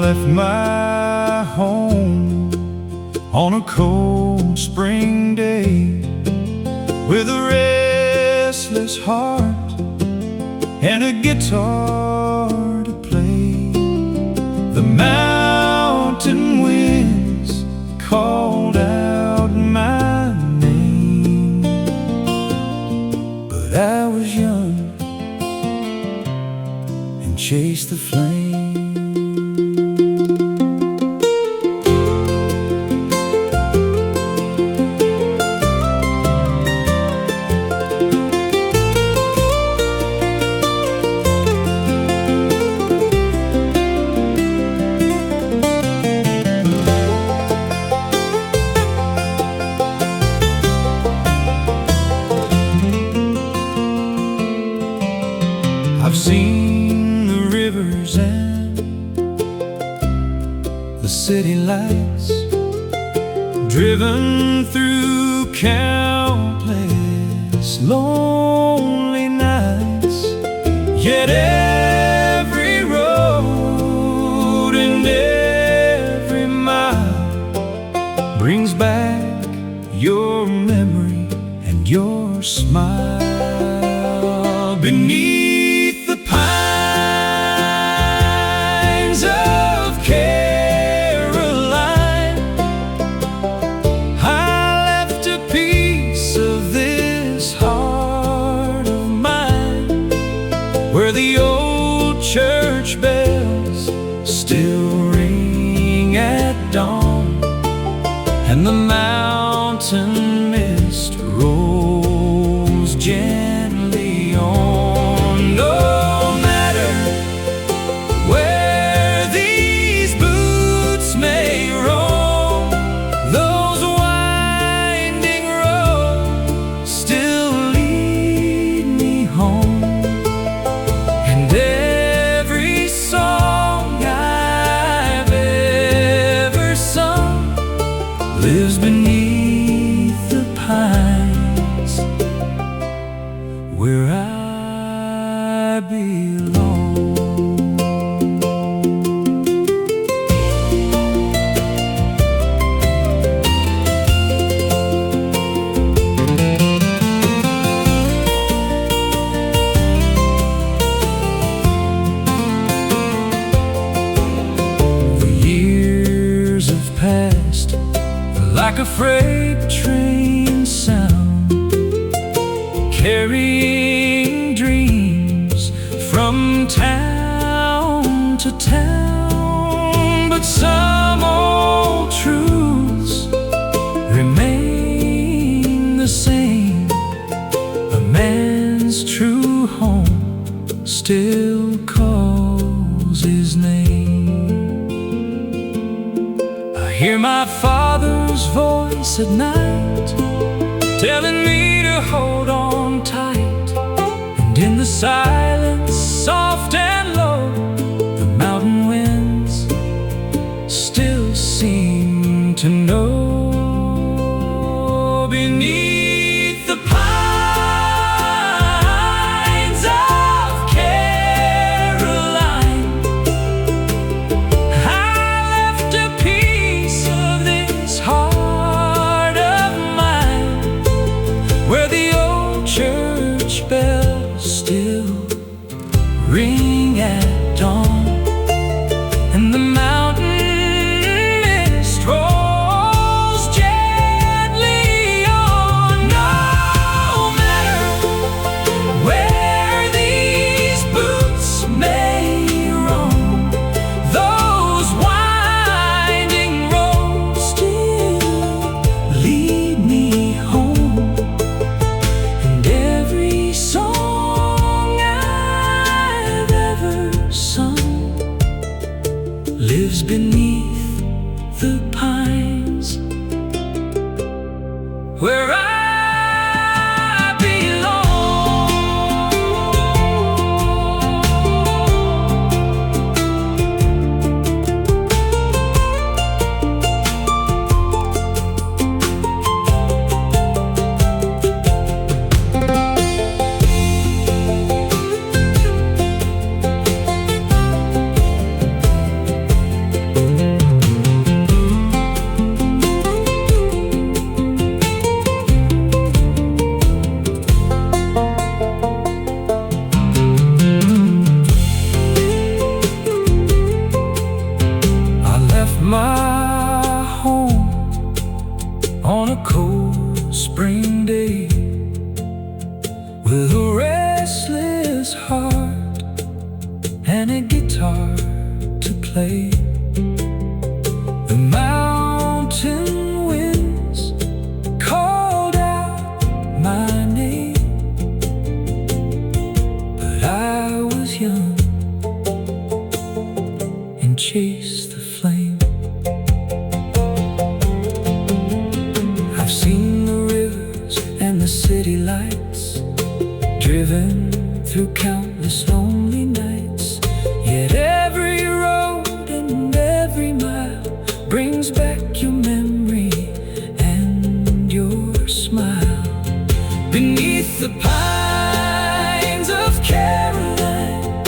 left my home on a cold spring day with a restless heart and a guitar to play. The mountain winds called out my name, but I was young and chased the flame. I've seen the rivers and the city lights, driven through countless lonely nights. Yet every road and every mile brings back your memory and your smile. Beneath the pines of Caroline, I left a piece of this heart of mine, where the old church bells still ring at dawn, and the mountain mist rolls gently on. Lives beneath the pines, where I belong. The years have passed like a freight train sound, carrying dreams from town to town. But some old truths remain the same. A man's true home still calls his name. I hear my father's voice at night, telling me to hold on tight. And in the silence, soft and low, the mountain winds still seem to know. Beneath the pines of Caroline, I left a piece of this heart of mine, where the old church bells still heart and a guitar to play. The mountain winds called out my name, but I was young and chased the flame. I've seen the rivers and the city lights, driven through countless lonely nights. Yet every road and every mile brings back your memory and your smile. Beneath the pines of Caroline,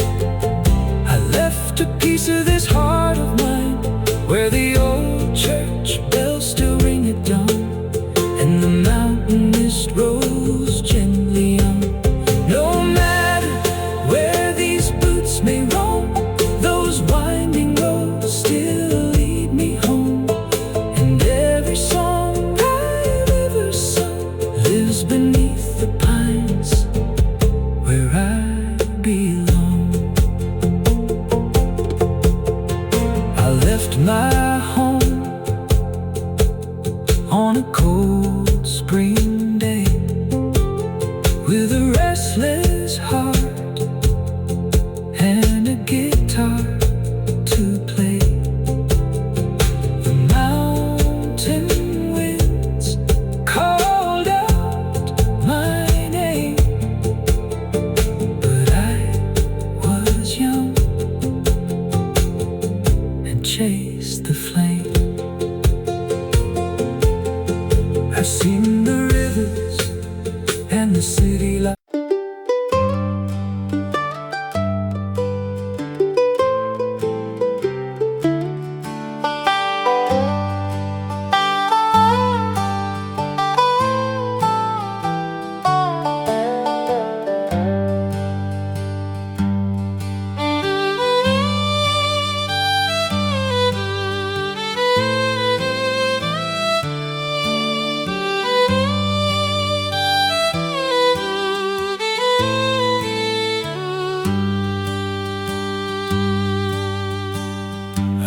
I left a piece of this heart of mine, where the old church bells still ring at dawn, and the mountain mist rose gently on. No matter where these boots may roam, those winding roads still lead me home. And every song I've ever sung lives beneath the pines where I belong. I left my home on a cold spring day, with a restless heart and a guitar to play. The mountain winds called out my name, but I was young and chased the flame. I've seen the rivers and the city lights.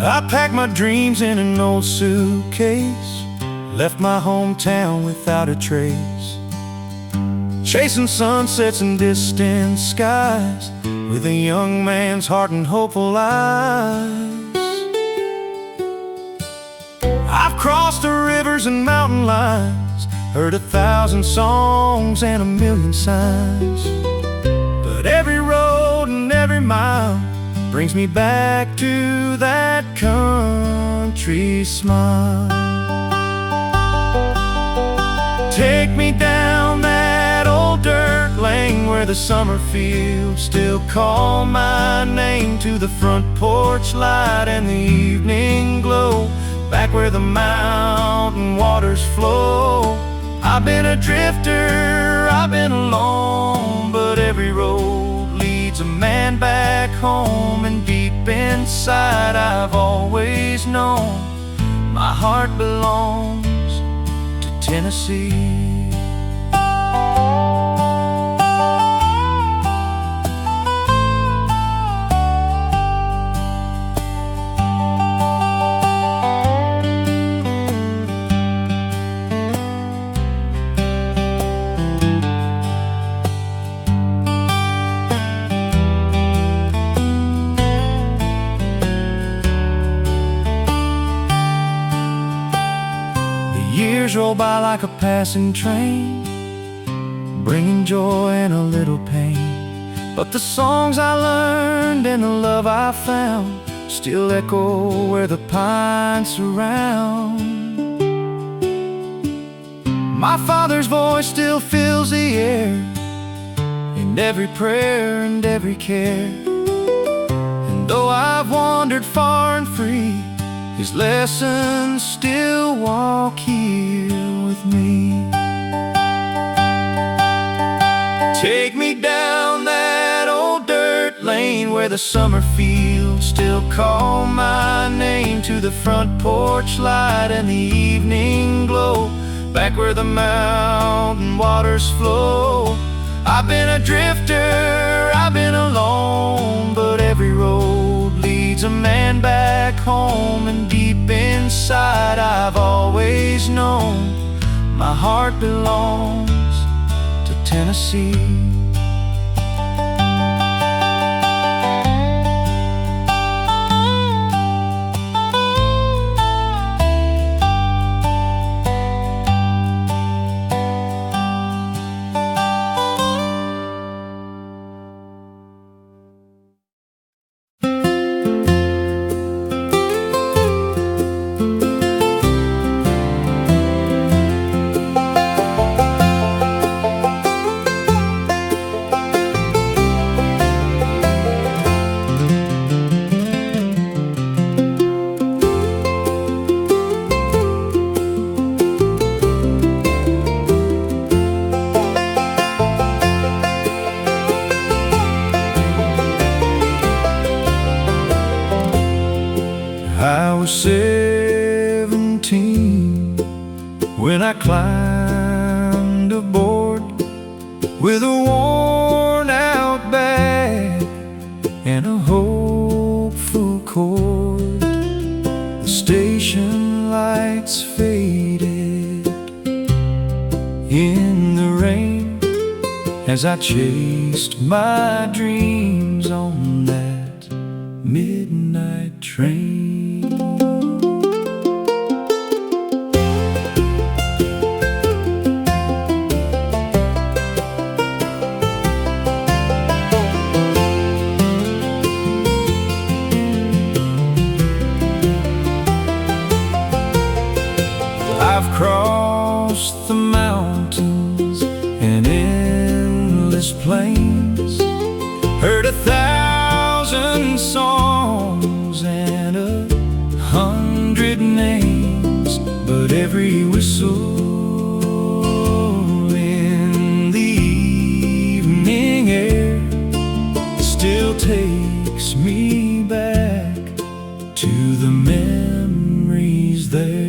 I packed my dreams in an old suitcase, left my hometown without a trace, chasing sunsets and distant skies, with a young man's heart and hopeful eyes. I've crossed the rivers and mountain lines, heard 1,000 songs and 1,000,000 signs, but every road and every mile brings me back to that country smile. Take me down that old dirt lane, where the summer fields still call my name, to the front porch light and the evening glow, back where the mountain waters flow. I've been a drifter, I've been alone, but every road leads a man back home. And deep inside I've always known my heart belongs to Tennessee. Years roll by like a passing train, bringing joy and a little pain, but the songs I learned and the love I found still echo where the pines surround. My father's voice still fills the air, in every prayer and every care. And though I've wandered far and free, his lessons still walk here with me. Take me down that old dirt lane, where the summer fields still call my name, to the front porch light and the evening glow, back where the mountain waters flow. I've been a drifter, I've been alone, but every road leads a man back home. And deep inside I've always known my heart belongs to Tennessee. I was 17 when I climbed aboard with a worn-out bag and a hopeful chord. The station lights faded in the rain as I chased my dreams on that midnight train. I've crossed the mountains and endless plains, heard 1,000 songs and 100 names, but every whistle in the evening air still takes me back to the memories there.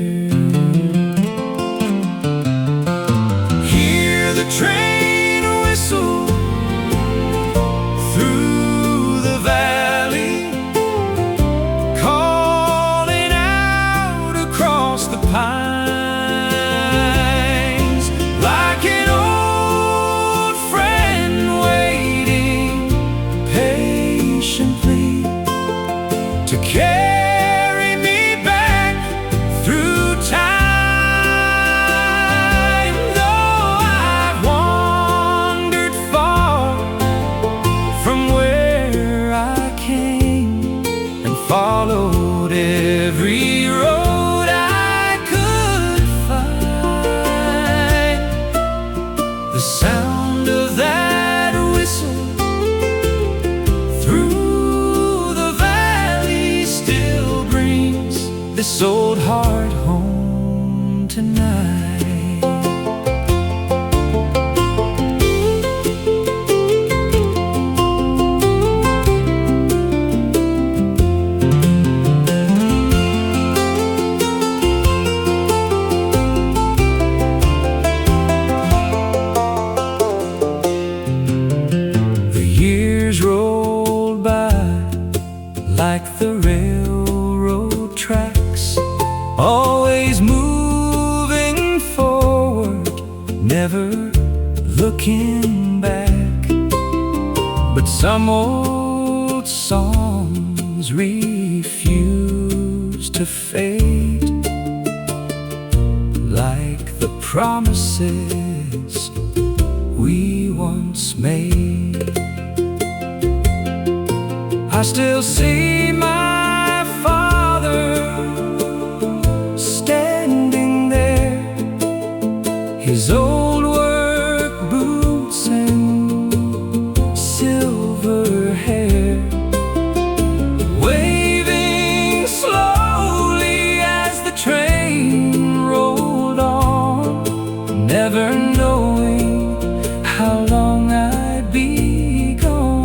Train whistle through the valley, calling out across the pines, like an old friend waiting patiently to carry me back through time. Followed every road I could find. The sound of that whistle through the valley still brings this old heart home tonight. Rolled by like the railroad tracks, always moving forward, never looking back. But some old songs refuse to fade, like the promises we once made. I still see my father standing there, his old work boots and silver hair, waving slowly as the train rolled on, never knowing how long I'd be gone.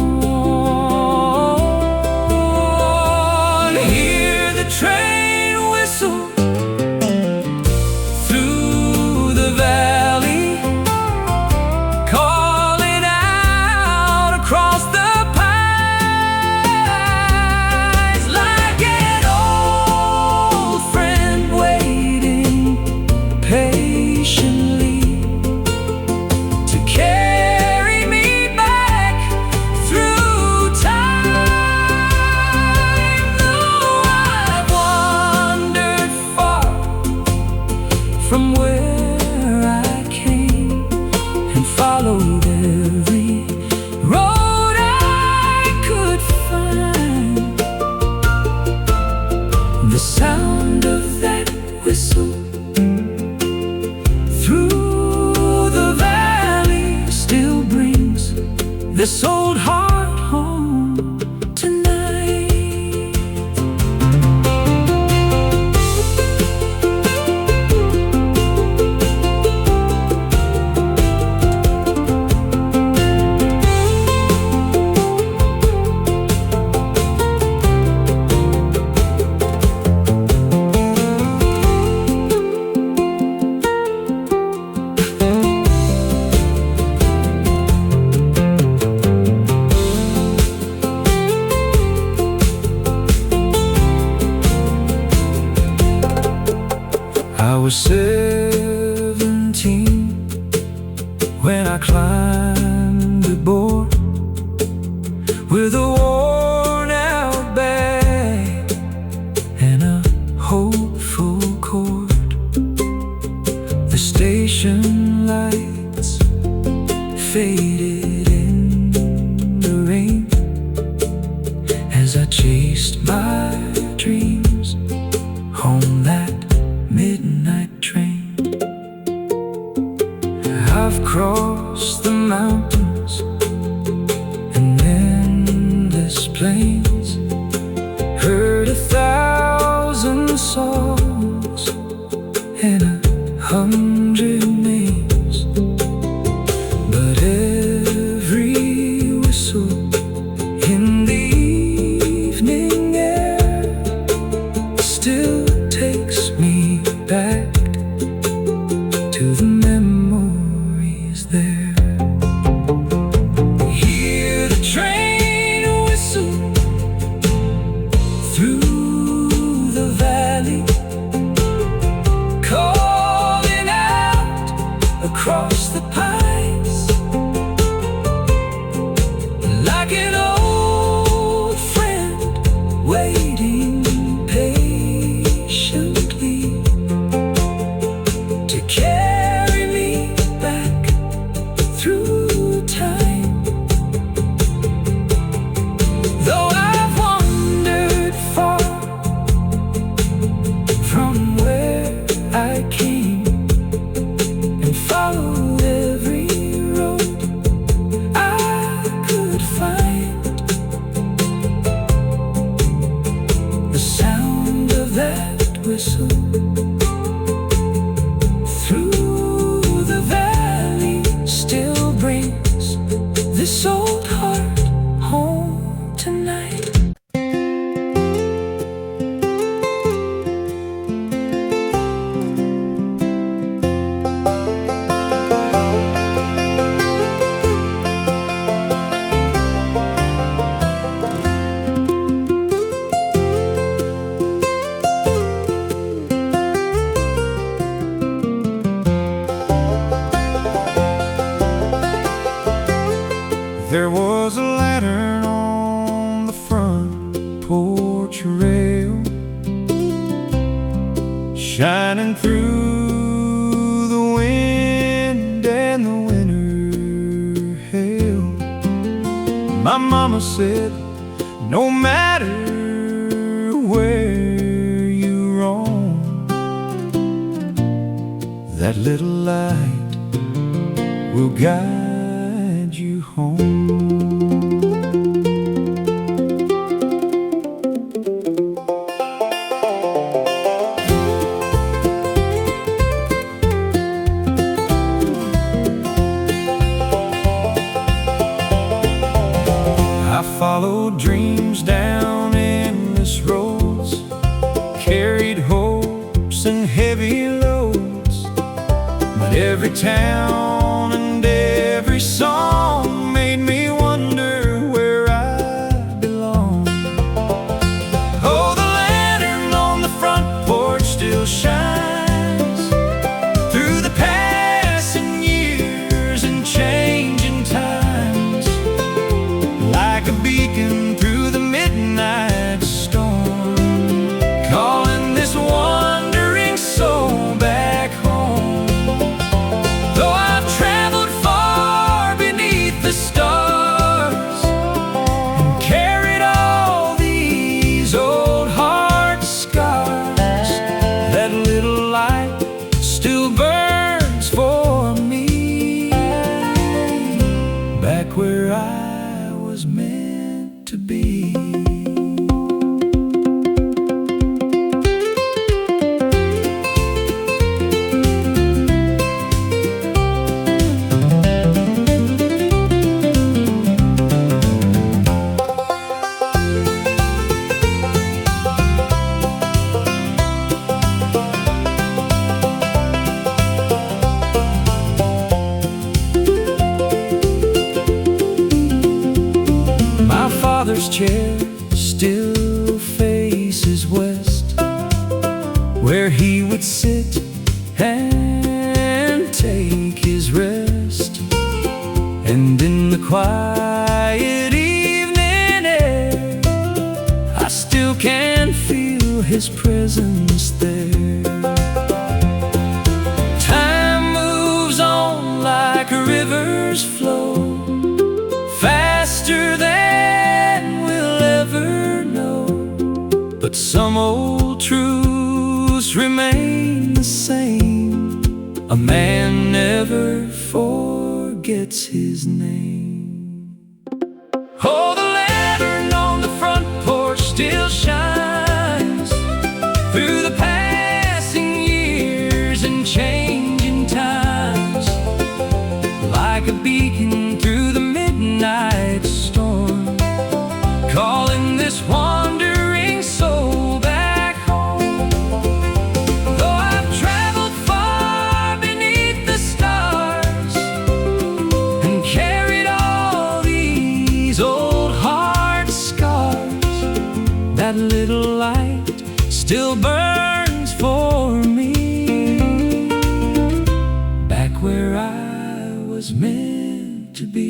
Train whistle through the valley, this old heart home tonight. I was 17 when I climbed aboard with a worn-out bag and a hopeful chord. The station lights faded in the rain as I chased my dreams home that midnight train. I've crossed the mountains and endless plains, heard 1,000 songs and 100 names, but every whistle in the evening air still takes me back to the memories there. Hear the train whistle through the valley, calling out across the pines, like an old friend waiting patiently to carry me back through time. Though I've wandered far from where I came and followed every road I could find, the sound of that whistle through the valley still brings this old heart home tonight. There was a lantern on the front porch rail, shining through the wind and the winter hail. My mama said, no matter where you roam, that little light will guide you home. I followed dreams down endless roads, carried hopes and heavy loads, but every town and every song made me wonder where I belong. Oh, the lantern on the front porch still shines through the passing years and changing times, like a beacon through the midnight storm, calling this wandering soul back home. Though I've traveled far beneath the stars and carried all these old heart scars, that little light still burns for me back where I was meant to be. Father's chair still faces west, where he would sit and take his rest. And in the quiet evening air, I still can feel his presence there. Time moves on like rivers flow, faster than but some old truths remain the same. A man never forgets his name. Oh, the lantern on the front porch still shines through the passing years and changing times, like a beacon through the midnight storm, calling this wandering soul back home. Though I've traveled far beneath the stars and carried all these old heart scars, that little light still burns for me, back where I was meant to be.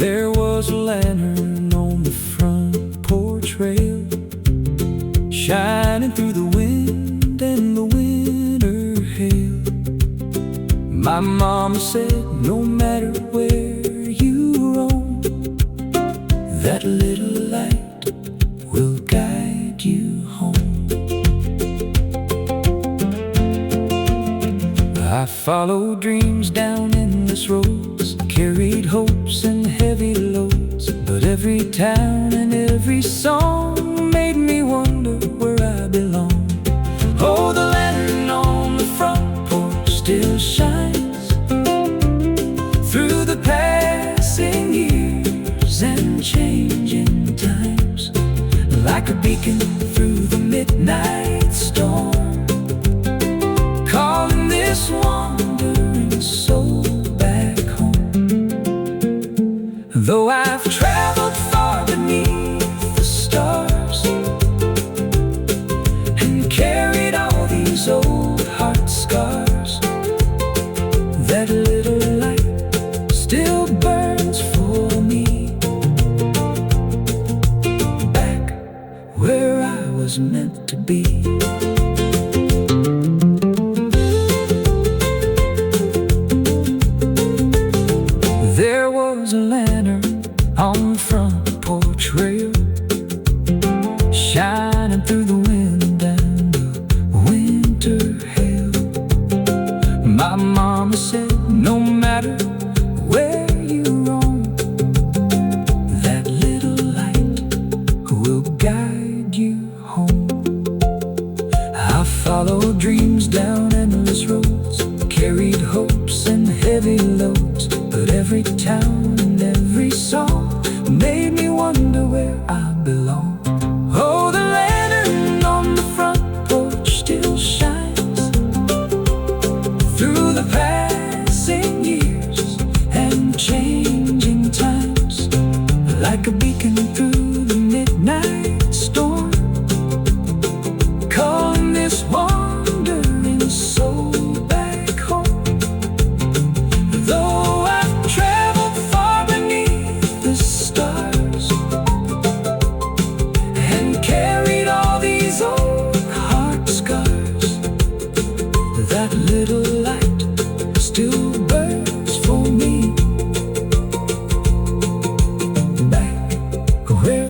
There was a lantern on the front porch rail, shining through the wind and the winter hail. My mama said, no matter where you roam, that little light will guide you home. I followed dreams down endless roads, carried hopes and heavy loads, but every town and every song made me wonder where I belong. Oh, the lantern on the front porch still shines through the passing years and changing times, like a beacon through the midnight storm, calling this wandering soul back home. Though I've traveled far beneath the stars and carried all these old heart scars, that little light still burns for me, back where I was meant to be. There was a lantern on the front porch rail, shining through the wind and the winter hail. My mama said, no matter where you roam, that little light will guide you home. I followed dreams down endless roads, carried hopes and heavy loads, but every town and every song like a beacon through the midnight storm, calling this wandering soul back home. Though I've traveled far beneath the stars and carried all these old heart scars, that little light still burns for me. Back where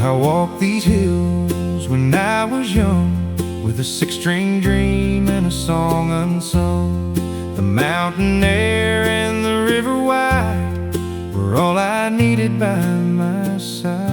I walked these hills when I was young, with a six-string dream and a song unsung. The mountain air and the river wide were all I needed by my side.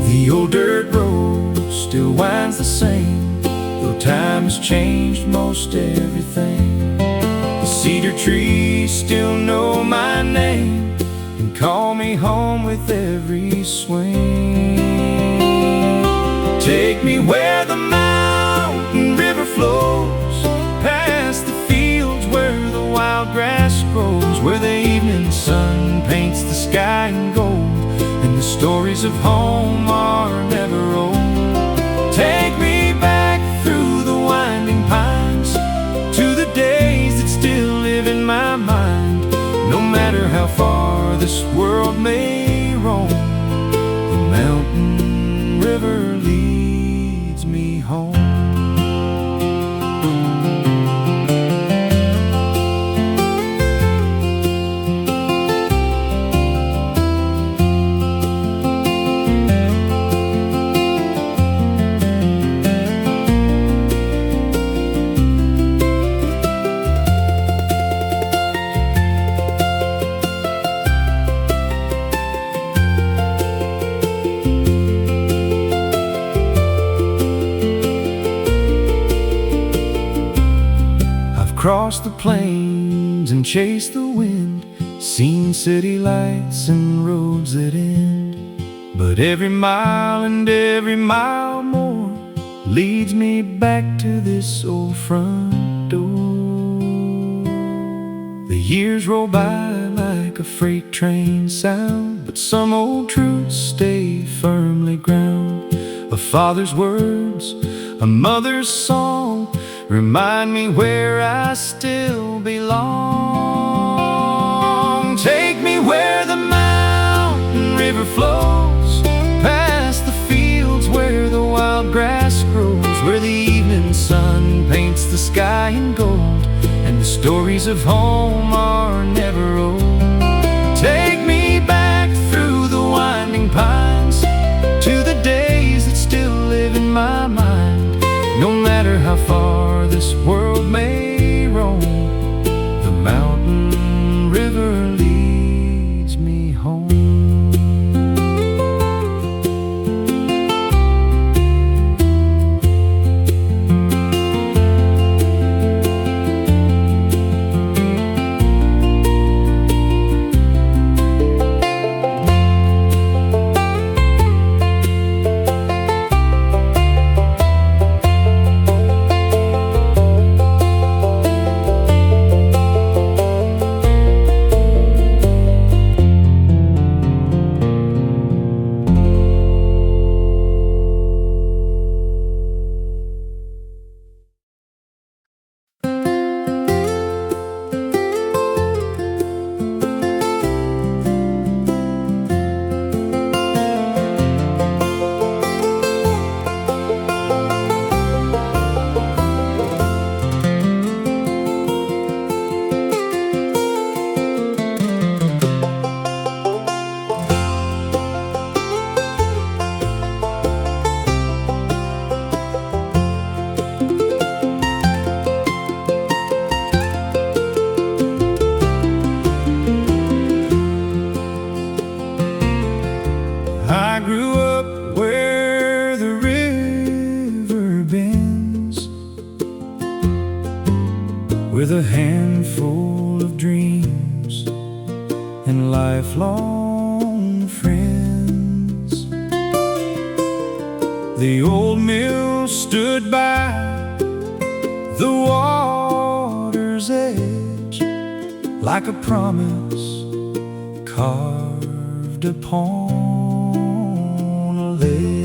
The old dirt road still winds the same, though time has changed most everything. The cedar trees still know my name and call me home with every swing. Take me where the mountain river flows, past the fields where the wild grass grows, where the evening sun paints the sky in gold, and the stories of home are never old. Take me back through the winding pines to the days that still live in my mind. No matter how far this world may roam, the mountain river leads me home. Crossed the plains and chased the wind, seen city lights and roads that end. But every mile and every mile more leads me back to this old front door. The years roll by like a freight train sound, but some old truths stay firmly ground. A father's words, a mother's song, remind me where I still belong. Take me where the mountain river flows, past the fields where the wild grass grows, where the evening sun paints the sky in gold, and the stories of home are never old. Take me back through the winding pines to the days that still live in my mind. No matter how far this world may roam, the mountain river leads me home. with a handful of dreams and lifelong friends. The old mill stood by the water's edge, like a promise carved upon a ledge.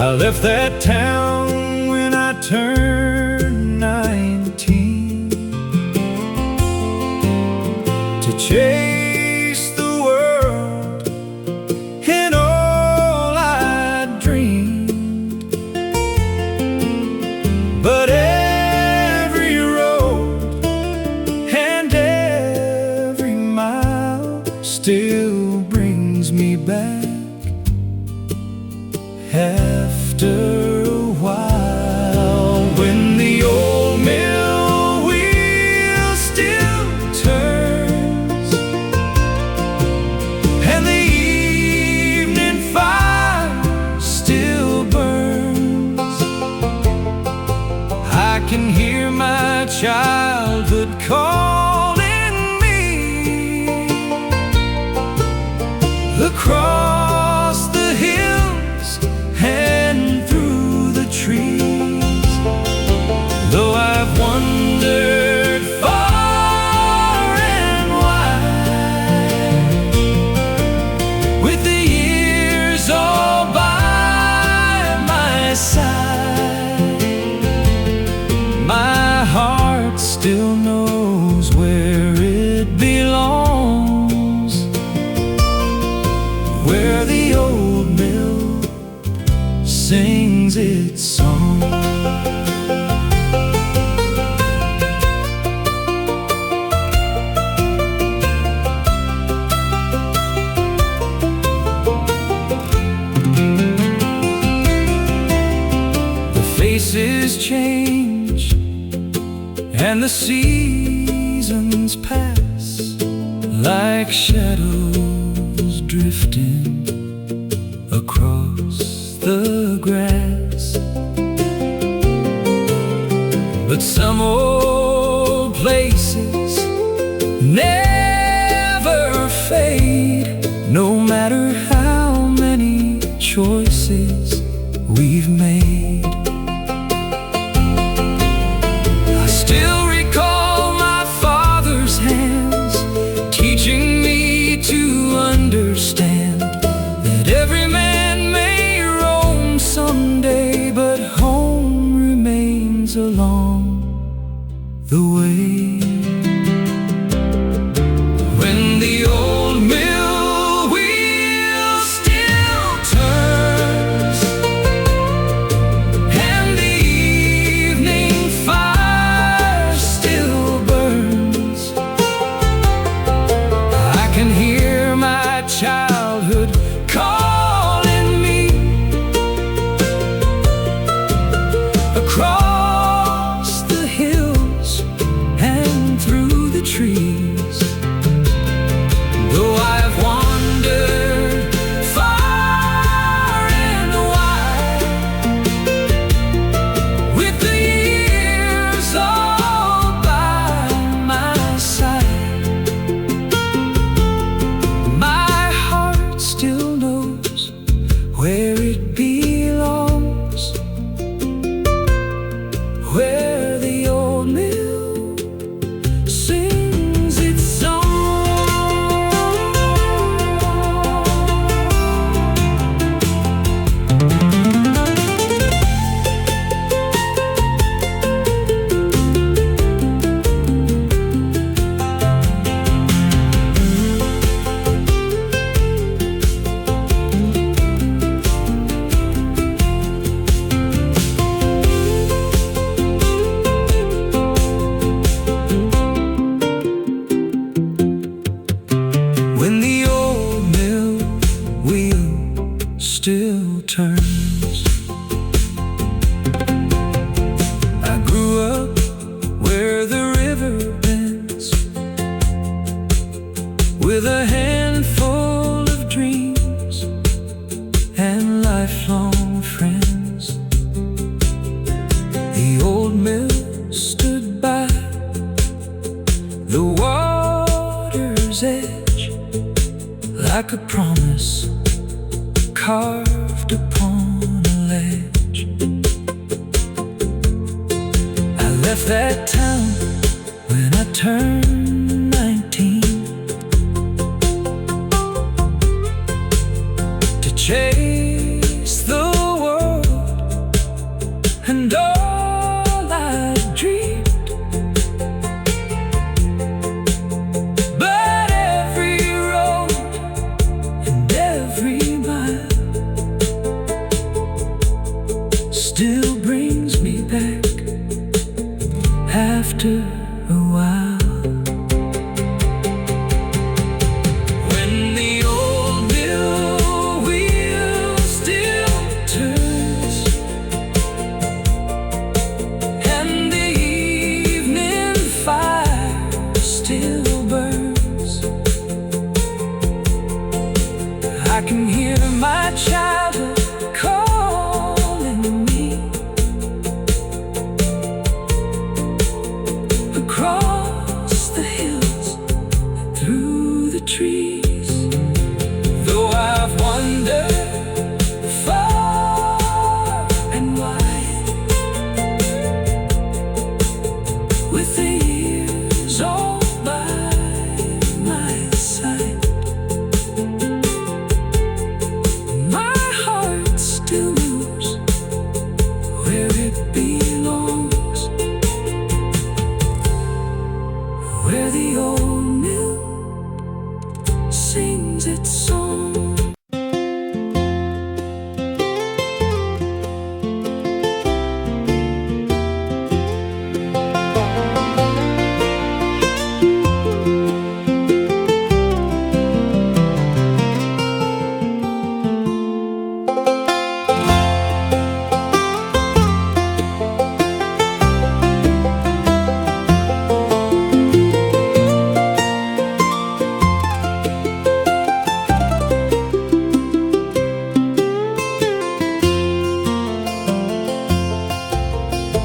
I left that town when I turned 19 to chase the world and all I dreamed. But every road and every mile still brings me back. After a while, when the old mill wheel still turns and the evening fire still burns, I can hear my childhood calling me across the hills and through the trees. Though I've wandered far and wide, with the years all by my side, my heart still knows where it belongs, where the old mill sings its song. The faces change and the seasons pass like shadows drifting across the grass. But some old places never fade, no matter how many choices we've made. I still recall my father's hands teaching me to understand that every man may roam someday, but home remains along the way. When the old mill wheel still turns and the evening fire still burns, I can hear my child promise carved upon a ledge. I left that town when I turned 19 to chase the world and all I dreamed. But every road and every mile still brings me back after a while. When the old mill wheel still turns and the evening fire still burns, I can hear my childhood calling me across the hills, through the trees. Though I've wandered far and wide, with the years all by my side, my heart still moves where it belongs, where the old mill sings its song.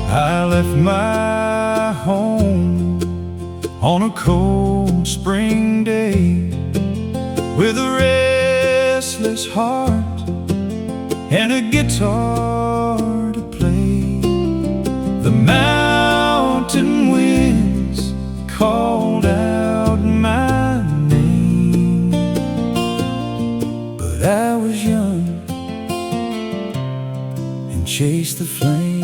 I left my home on a cold spring day with a restless heart and a guitar to play. The mountain winds called out my name, but I was young and chased the flame.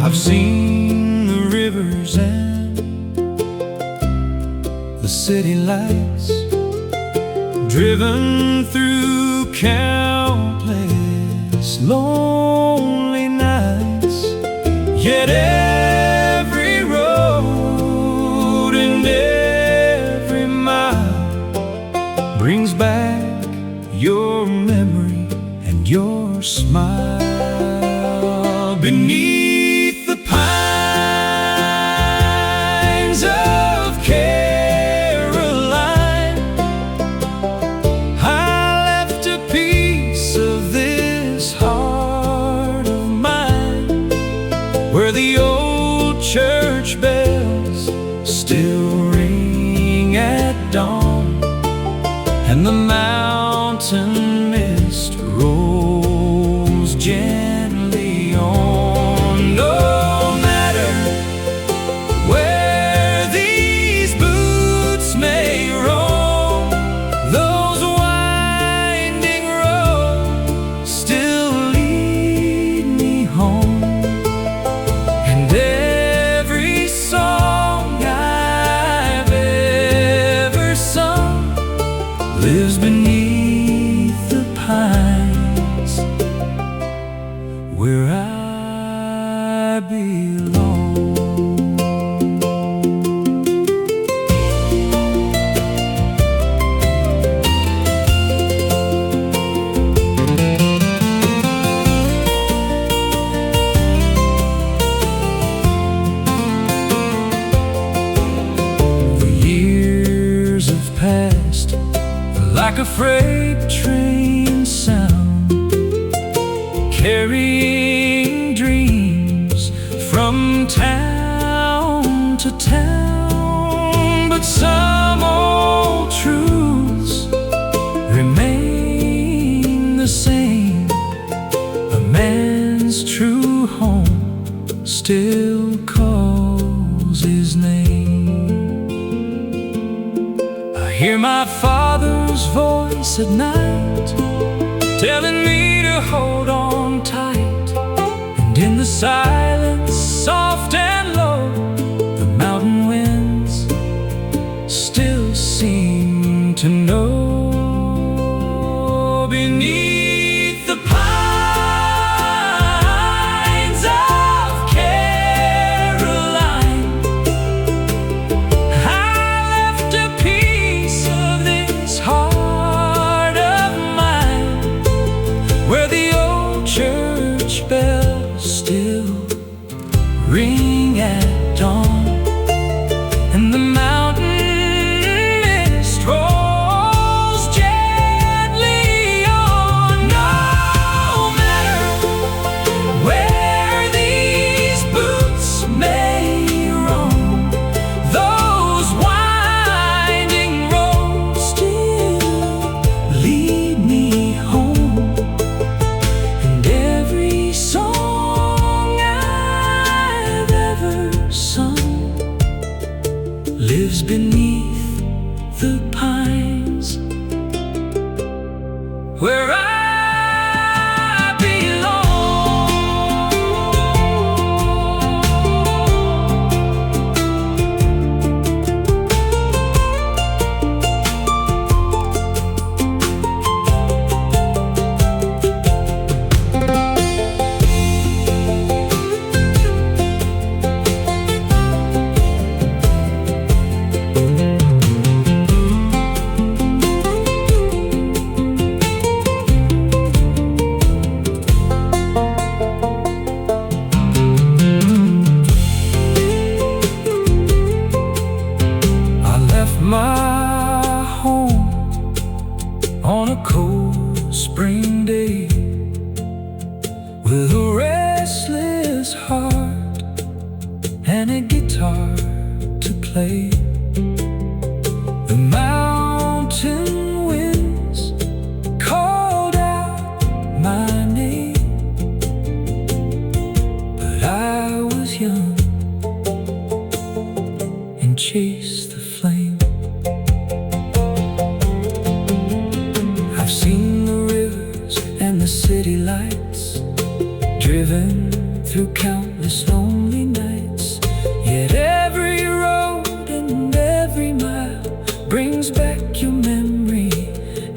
I've seen the rivers and the city lights, driven through countless lonely nights. Yet every road and every mile brings back your memory and your smile. Beneath the pines of Caroline, I left a piece of this heart of mine, where the old church bells still ring at dawn, and the mountain mist rolls gently on. No matter where these boots may roam, those winding roads still lead me home, and every song I've ever sung lives beneath the pines, where I belong. like a freight train sound, carrying dreams from town to town. But some old truths remain the same. A man's true home still calls his name. I hear my father's voice at night, telling me to hold on tight. And in the silence, soft and low, the mountain winds still seem to know. Beneath the pines of Caroline, I left a piece of this heart of mine, where the old church bells still ring at dawn, and the mountain mist rolls gently on. No matter where these boots may roam, those winding roads still lead me home. And every song I've ever sung lives beneath the pines, where I my home on a cold spring day, with a restless heart and a guitar to play. The mountain winds called out my name, but I was young and chased the flame. I've seen the rivers and the city lights, driven through countless lonely nights. Yet every road and every mile brings back your memory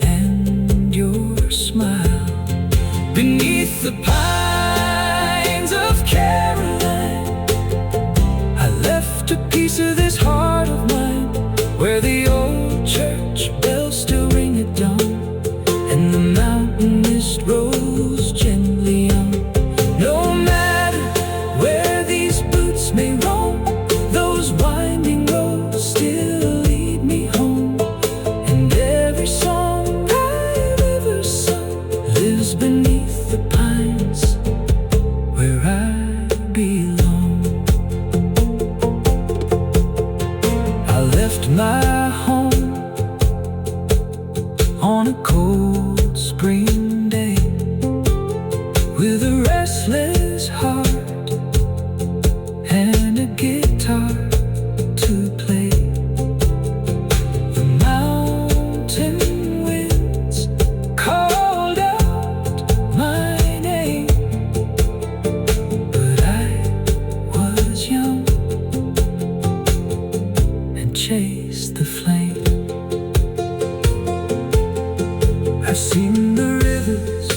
and your smile. Beneath the pines of Caroline, I left a piece of this heart of mine, where the old church bells still ring at dawn, and the mountain mist rolls gently on. No matter where these boots may roam, those winding roads still lead me home. And every song I've ever sung lives beneath the pines, where I belong. I left my home on a cold spring day, with a restless heart and a guitar to play. The mountain winds called out my name, but I was young and chased the flame. I've seen the rivers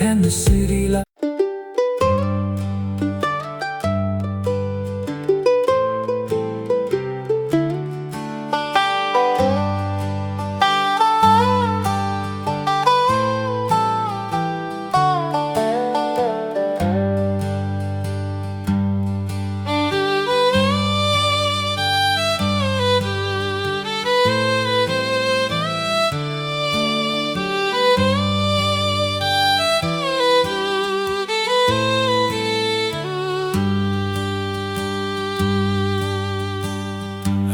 and the city lights.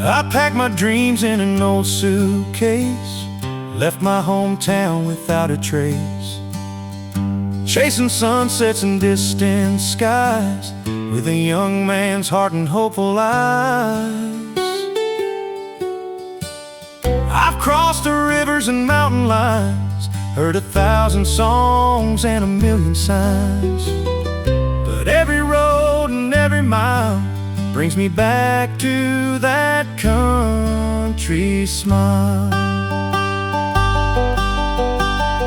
I packed my dreams in an old suitcase, left my hometown without a trace, chasing sunsets and distant skies with a young man's heart and hopeful eyes. I've crossed the rivers and mountain lines, heard 1,000 songs and 1,000,000 signs, but every road and every mile brings me back to that country smile.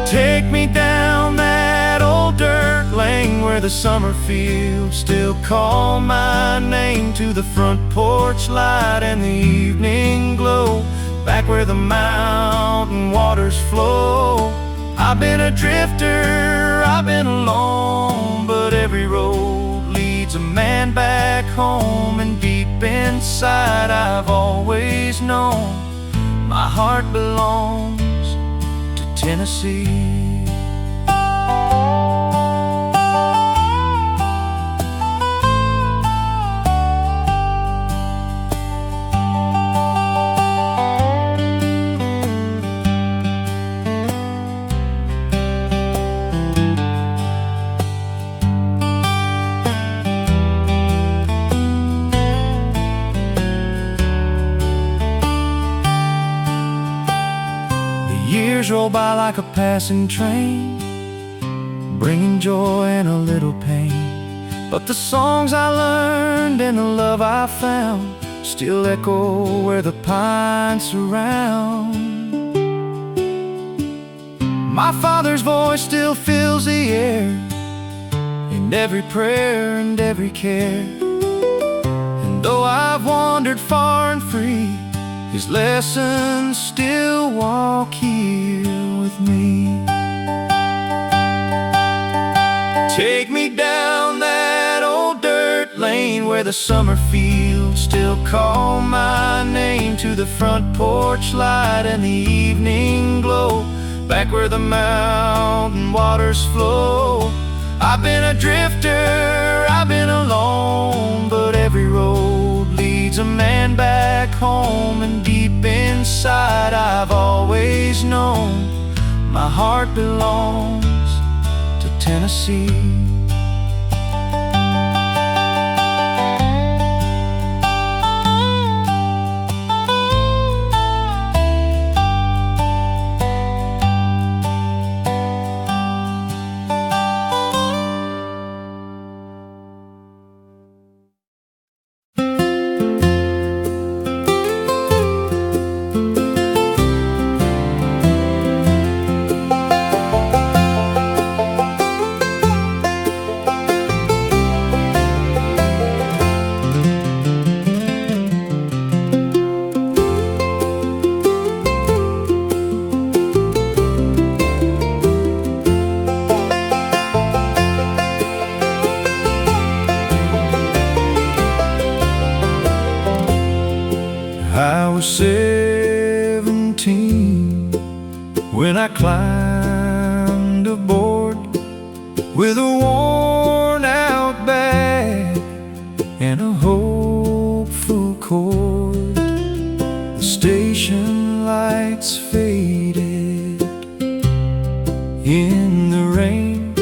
Take me down that old dirt lane where the summer fields still call my name, to the front porch light and the evening glow, back where the mountain waters flow. I've been a drifter, I've been alone, but every road leads a man back home. And deep inside I've always known my heart belongs to Tennessee. Years roll by like a passing train, bringing joy and a little pain, but the songs I learned and the love I found still echo where the pines surround. My father's voice still fills the air, in every prayer and every care. And though I've wandered far and free, his lessons still walk here with me. Take me down that old dirt lane where the summer fields still call my name, to the front porch light and the evening glow, back where the mountain waters flow. I've been a drifter, I've been alone, but every road leads a man back home. And deep inside I've always known my heart belongs to Tennessee. I was 17 when I climbed aboard with a worn-out bag and a hopeful chord. The station lights faded in the rain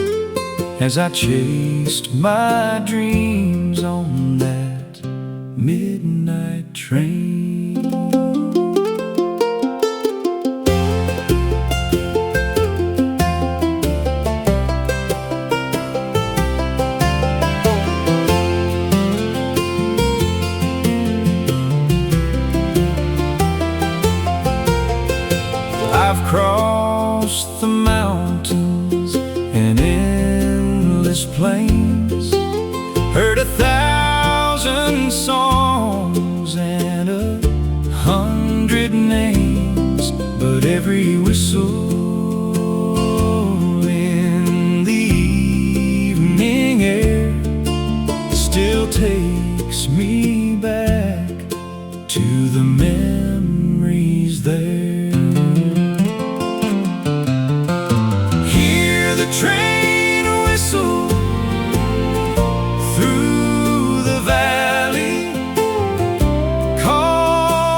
as I chased my dreams on that midnight train. I've crossed the mountains and endless plains, heard 1,000 songs and 100 names, but every whistle in the evening air still takes me back to the memories there. Train whistle through the valley, call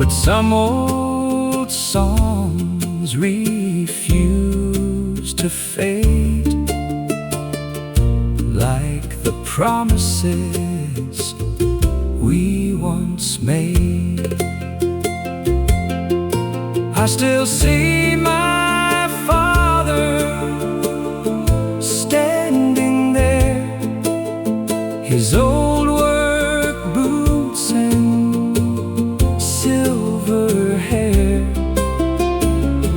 But some old songs refuse to fade, like the promises we once made. I still see my father standing there, his old work boots and silver hair,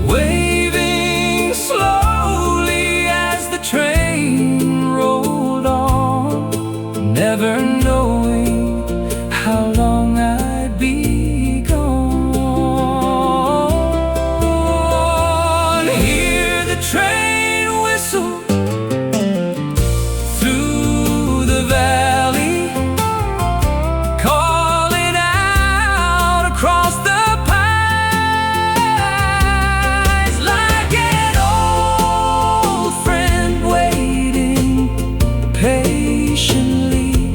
waving slowly as the train rolled on, never knowing how long I'd be gone. Hear the train whistle through the valley, calling out across the pines, like an old friend waiting patiently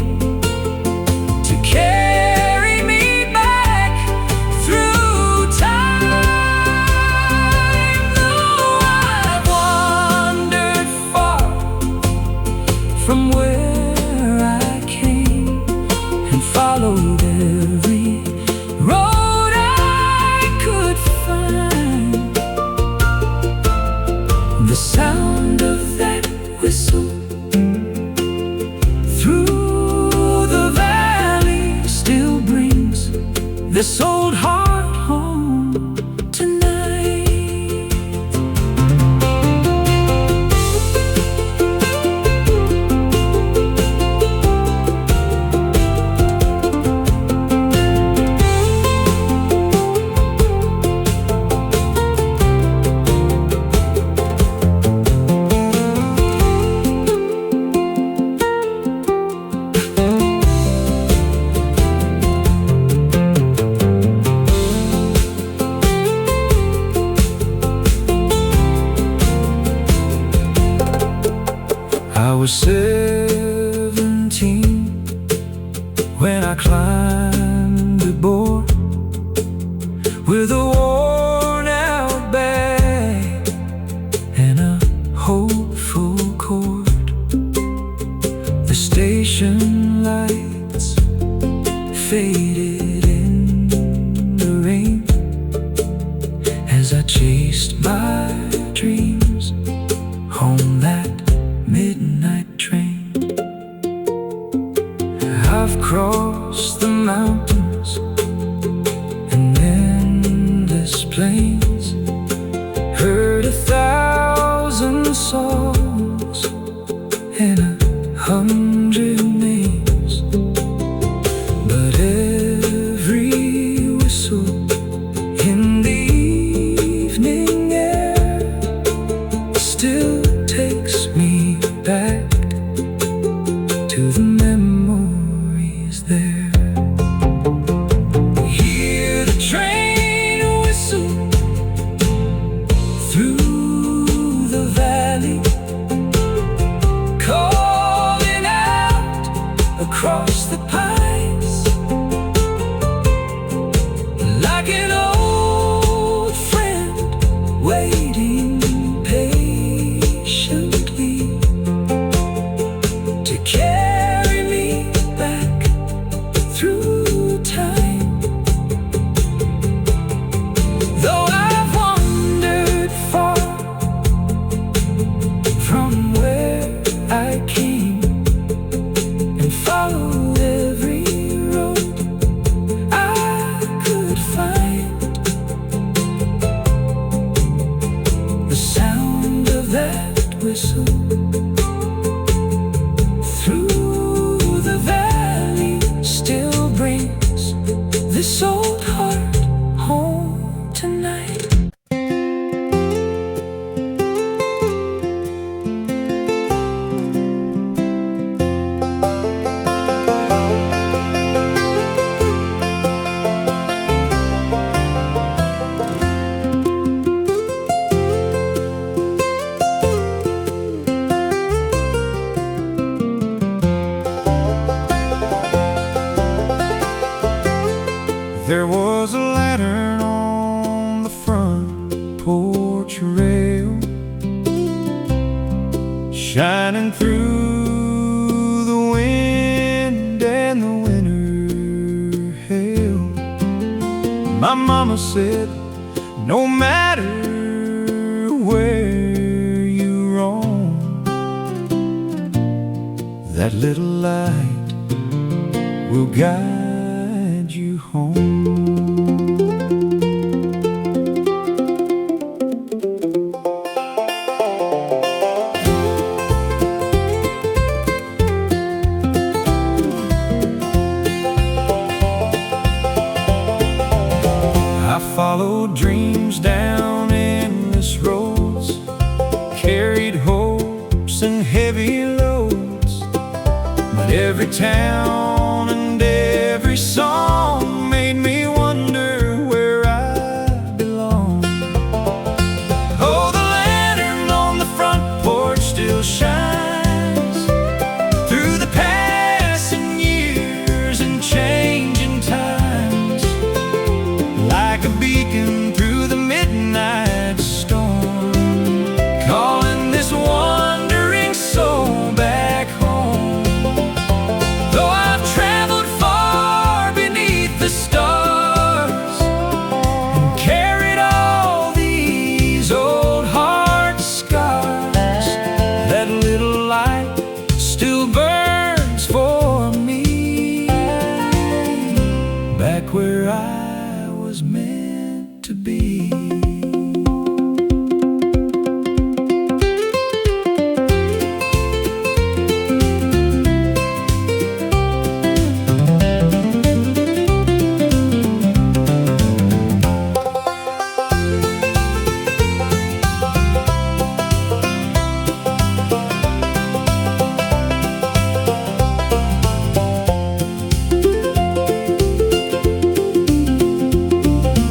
to carry me back through time. Though I've wandered far from where I came and followed every road I could find, the sound of that whistle through the valley still brings this old heart home tonight. I was 17 when I climbed aboard with a worn-out bag and a hopeful chord. The station lights faded in the rain as I chased my dreams home that midnight train. I've crossed the mountains and endless plains, heard 1,000 songs and 100 names, but every whistle in the evening air still takes me back to the memories there. Hear the train whistle There was a lantern on the front porch rail, shining through the wind and the winter hail. My mama said, no matter where you roam, that little light will guide you home. I followed dreams down endless roads, carried hopes and heavy loads, but every town and every song made me wonder where I belong. Oh, the lantern on the front porch still shines through the passing years and changing times, like a beacon through the midnight storm, calling this wandering soul back home. Though I've traveled far beneath the stars and carried all these old heart scars, that little light still burns for me, back where I was meant to be.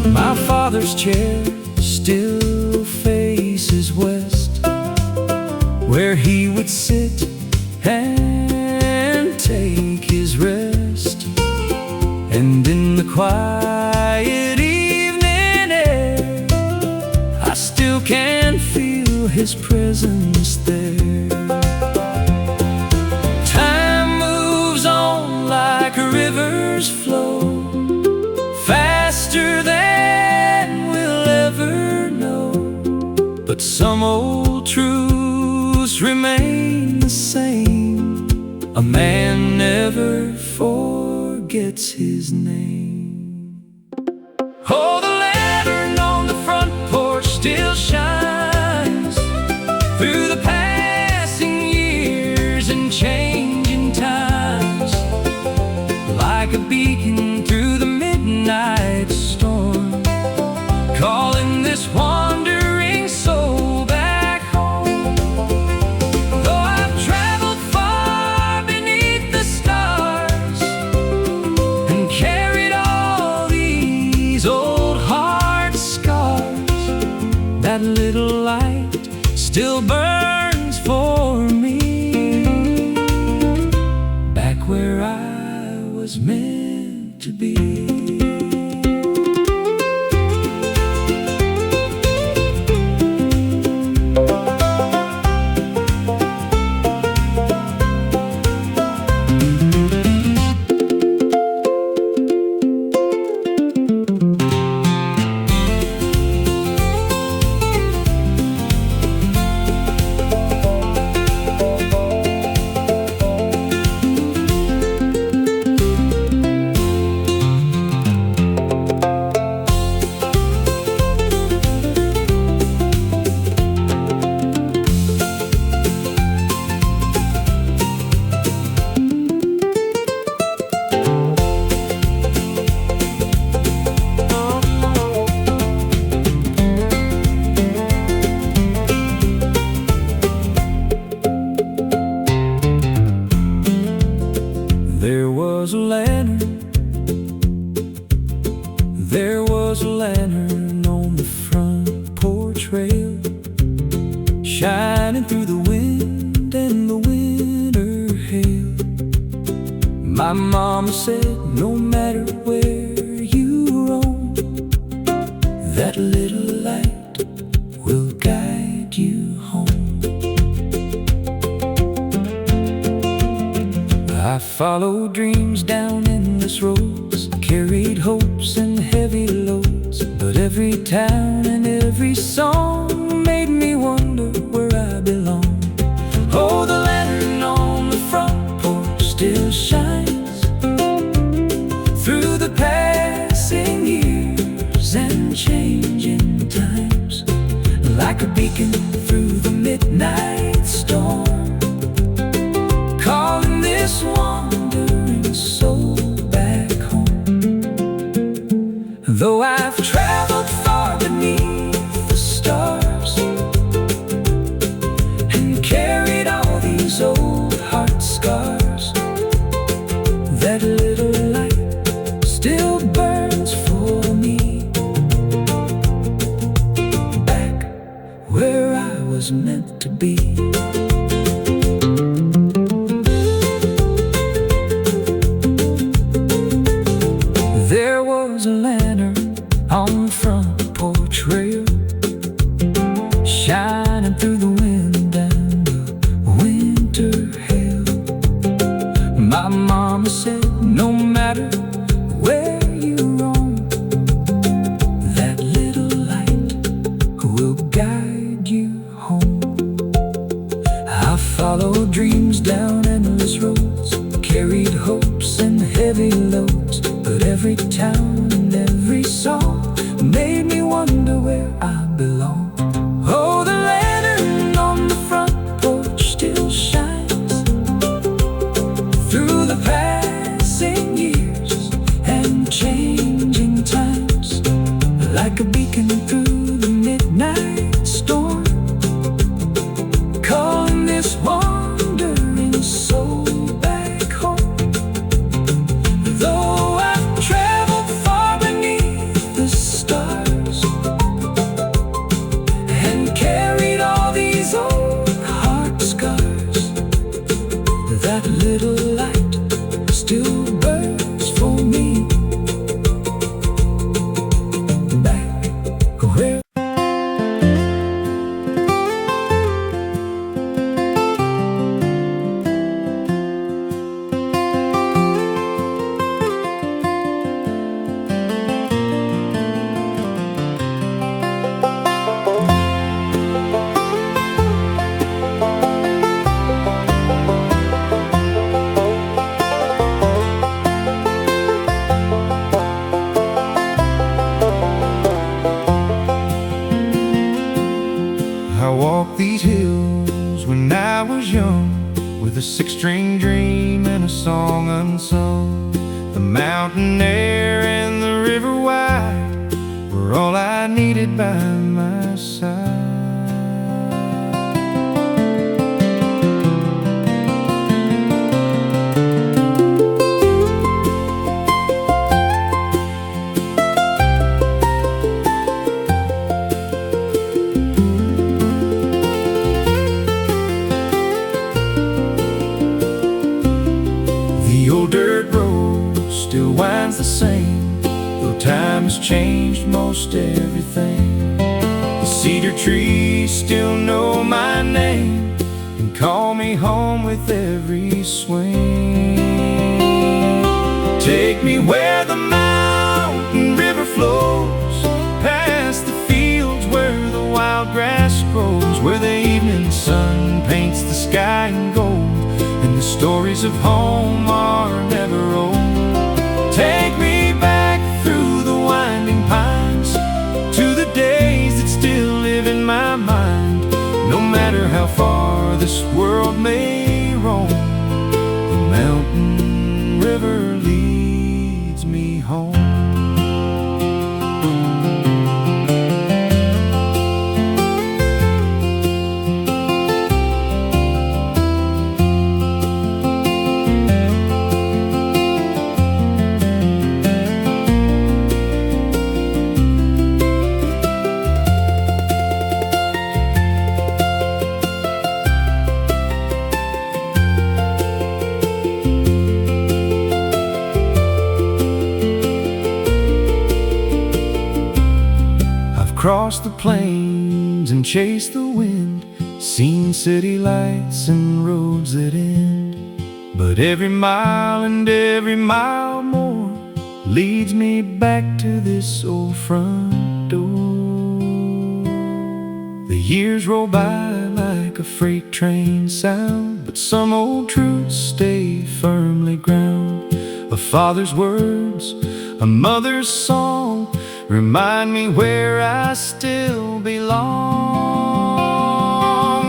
My father's chair still faces west, where he would sit and take his rest. And in the quiet evening air, I still can feel his presence there. Time moves on like rivers flow, faster than we'll ever know, but some old truths remain the same. A man never forgets his name. Oh, the lantern on the front porch still shines through the passing years and changing times, like a beacon through the midnight storm, calling this wandering soul back home. Though I've traveled far beneath the stars and carried all these old heart scars, that little light still burns for me, back where I was meant to be. There was a lantern, there was a lantern on the front porch rail, shining through the wind and the winter hail. My mama said, no matter where you That little light will guide you home. I followed dreams down endless roads, carried hopes and heavy loads, but every town and every song made me wonder where I belong. Oh, the lantern on the front porch still shines through the passing years and changing times, like a beacon through the midnight storm, calling this wandering soul back home. Though I've traveled far beneath the stars and carried all these old heart scars, that little light still burns for me, back where I was meant to be. There was a lantern on the front porch rail, shining through the wind and the winter hail. My mama said, no matter where you roam, that little light will guide you home. I followed dreams down endless roads, carried hopes and heavy loads, but every town and every song made me wonder where I belong. Oh, the lantern on the front porch still shines through the passing years and changing times, like a beacon through the midnight storm, calling this wandering soul back home. Though I've traveled far beneath the stars and carried all these old heart scars, that little light still burns for me, back where I walked these hills when I was young, with a six-string dream and a song unsung. The mountain air and the river wide were all I needed by my side. The old dirt road still winds the same, though time has changed most everything. The cedar trees still know my name and call me home with every swing. Take me where the mountain river flows, past the fields where the wild grass grows, where the evening sun paints the sky in gold, and the stories of home are never old. Take me back through the winding pines to the days that still live in my mind. No matter how far this world may roam, the mountain river leads me home. crossed the plains and chased the wind, seen city lights and roads that end. But every mile and every mile more leads me back to this old front door. The years roll by like a freight train sound, but some old truths stay firmly ground. A father's words, a mother's song, remind me where I still belong.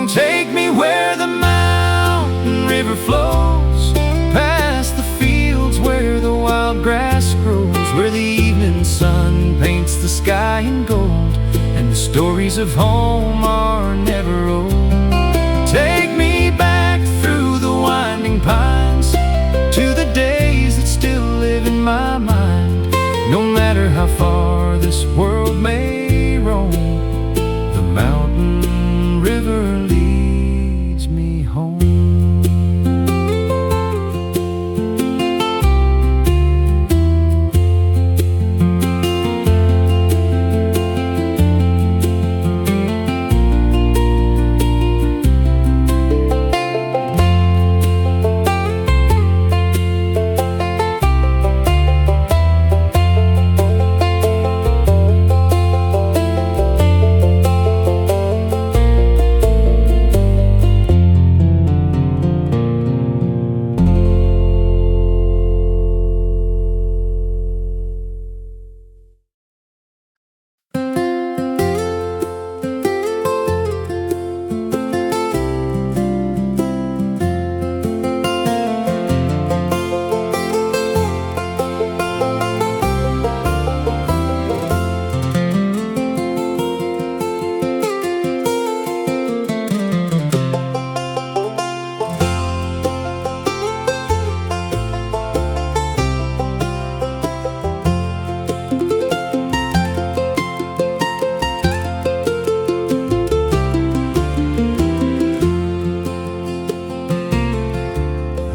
Take me where the mountain river flows, past the fields where the wild grass grows, where the evening sun paints the sky in gold, and the stories of home are never old. Take me back through the winding pines to the days that still live in my mind. No matter how far this world may roam, the mountain river leads me home.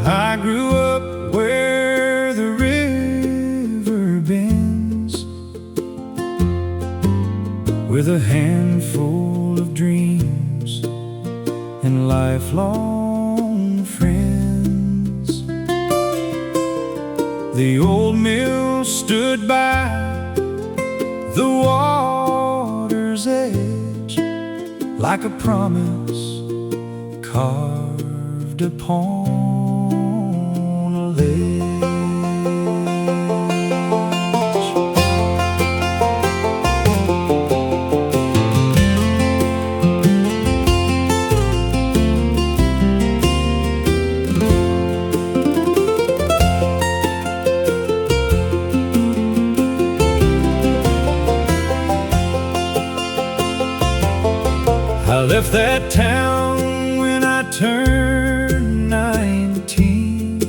I grew up where the river bends, with a handful of dreams and lifelong friends. The old mill stood by the water's edge, like a promise carved upon a ledge. I left that town when I turned 19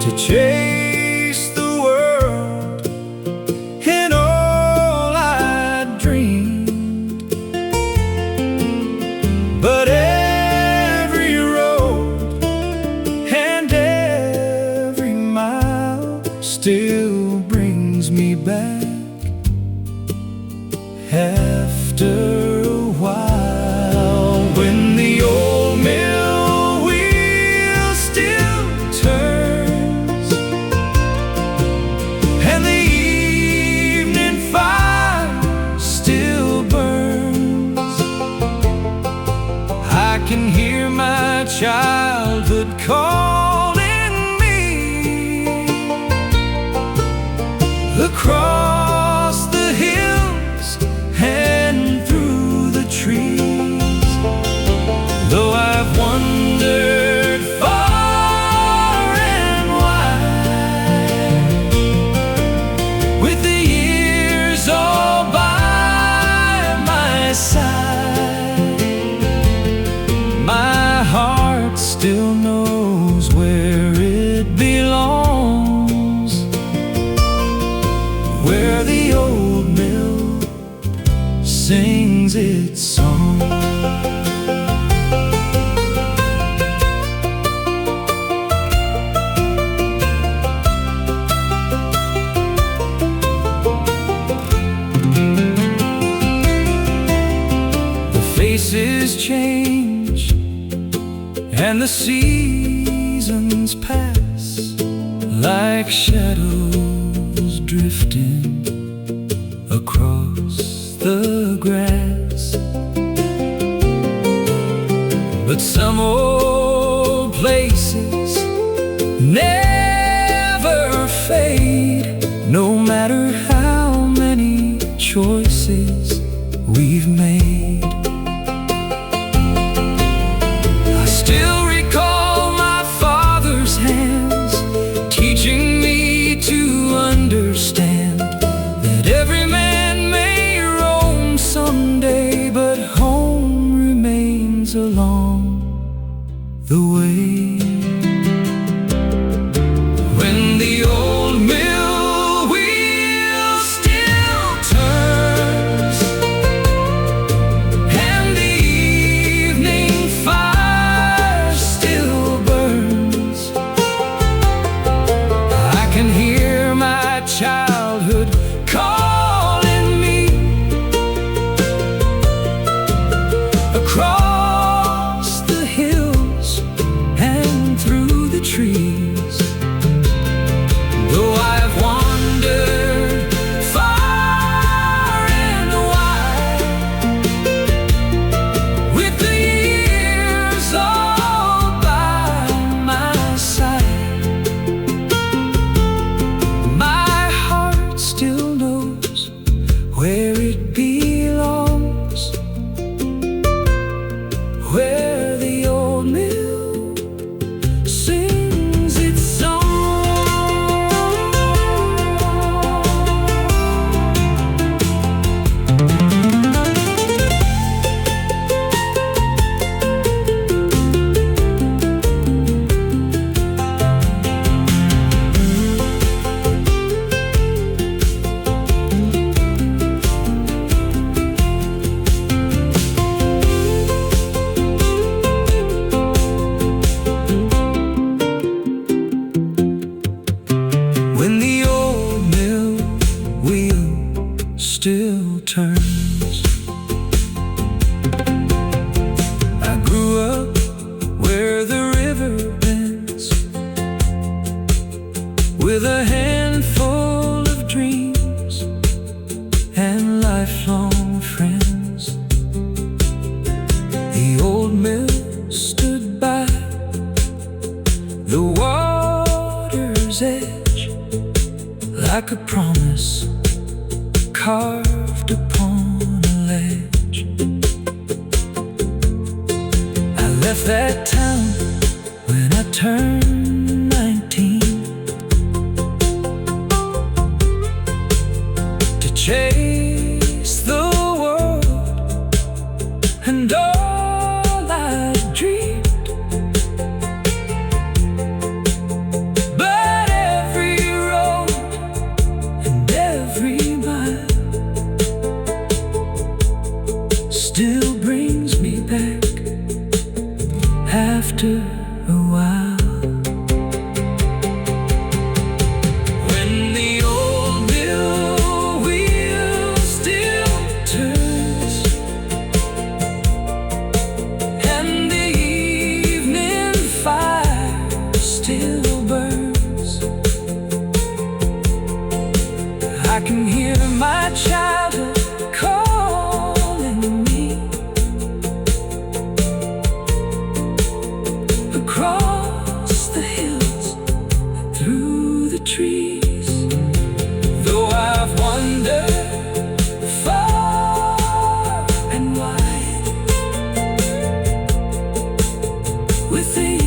to chase the world and all I dreamed. But every road and every mile still brings me back. After a while, when the old mill wheel still turns and the evening fire still burns, I can hear my childhood calling me across the hills and through the trees. Though I've wandered far and wide, with the years all by my side, my heart still knows where it belongs, where the old mill sings its song. and the seasons pass like shadows drifting across the grass. But some old places never fade, no matter how many choices we've made. I still recall my father's hands teaching me to understand that every man may roam someday, but home remains along the way. When the old mill wheel still turns and the evening fire still burns, I can hear my childhood calling me across the hills and through the trees. Though I've wandered far and wide, with the years all by my side, my heart still knows where it belongs, where the old mill sings its song. When the old mill wheel still turns, I grew up where the river bends, with a handful of dreams and lifelong friends. The old mill stood by the water's edge, like a promise carved upon a ledge. I left that town when I turned 19 to chase the world and all I dreamed. But every road and every mile still brings me back after a while. When the old mill wheel still turns and the evening fire still burns, I can hear my childhood calling me across the hills, through the trees. Though I've wandered far and wide, with the